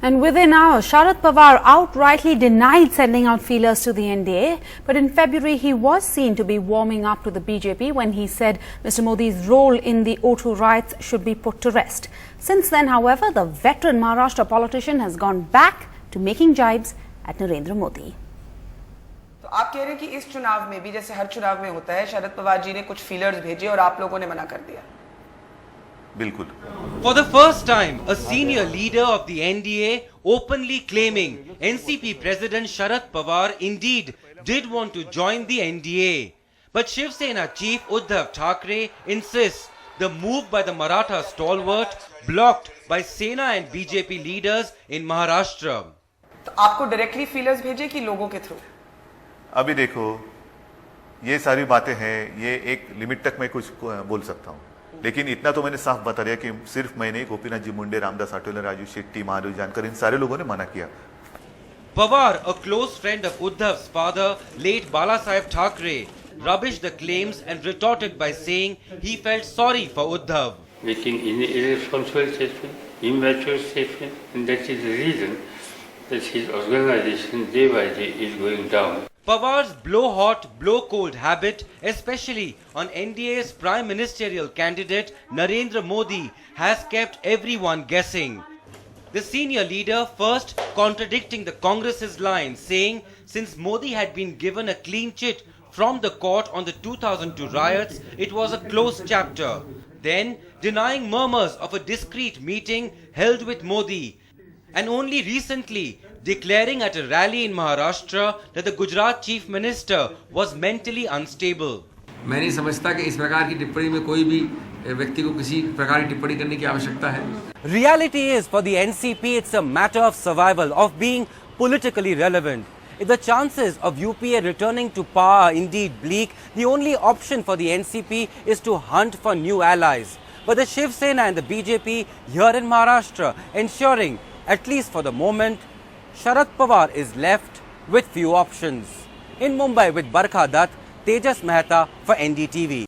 And within hours, Sharad Pawar outrightly denied sending out feelers to the NDA. But in February, he was seen to be warming up to the BJP when he said Mr. Modi's role in the O2 riots should be put to rest. Since then, however, the veteran Maharashtra politician has gone back to making jibes at Narendra Modi. तो आप कह रहे हैं कि इस चुनाव में भी जैसे हर चुनाव में होता है, शरद पवार जी ने कुछ फीलर्स भेजे और आप लोगों ने मना कर दिया। बिल्कुल। For the first time, a senior leader of the NDA openly claiming NCP President Sharad Pawar indeed did want to join the NDA. But Shiv Sena Chief Uddhav Thackeray insists the move by the Maratha stalwart blocked by Sena and BJP leaders in Maharashtra. तो आपको directly feelers भेजे कि लोगों के through? अभी देखो, ये सारी बातें हैं, ये एक लिमिट तक मैं कुछ बोल सकता हूँ, लेकिन इतना तो मैंने साफ बता दिया कि सिर्फ मैंने, गोपीनाथ जी मुंडे, रामदास आठवले, राजू शेट्टी, महादेव जानकर, इन सारे लोगों ने मना किया। Pawar, a close friend of Uddhav's father, late Balasaheb Thackeray, rubbished the claims and retorted by saying he felt sorry for Uddhav. Making irresponsible statement, immature statement, and that is the reason that his organization day by day is going down. Pawar's blow-hot, blow-cold habit, especially on NDA's prime ministerial candidate Narendra Modi, has kept everyone guessing. The senior leader first contradicting the Congress's line, saying since Modi had been given a clean chit from the court on the 2002 riots, it was a closed chapter. Then denying murmurs of a discreet meeting held with Modi, and only recently declaring at a rally in Maharashtra that the Gujarat Chief Minister was mentally unstable. मैं नहीं समझता कि इस प्रकार की टिप्पणी में कोई भी व्यक्ति को किसी प्रकार की टिप्पणी करने की आवश्यकता है। Reality is, for the NCP, it's a matter of survival, of being politically relevant. If the chances of UPA returning to power are indeed bleak, the only option for the NCP is to hunt for new allies. But the Shiv Sena and the BJP here in Maharashtra ensuring, at least for the moment, Sharad Pawar is left with few options. In Mumbai with Barkha Dutt, Tejas Mehta for NDTV.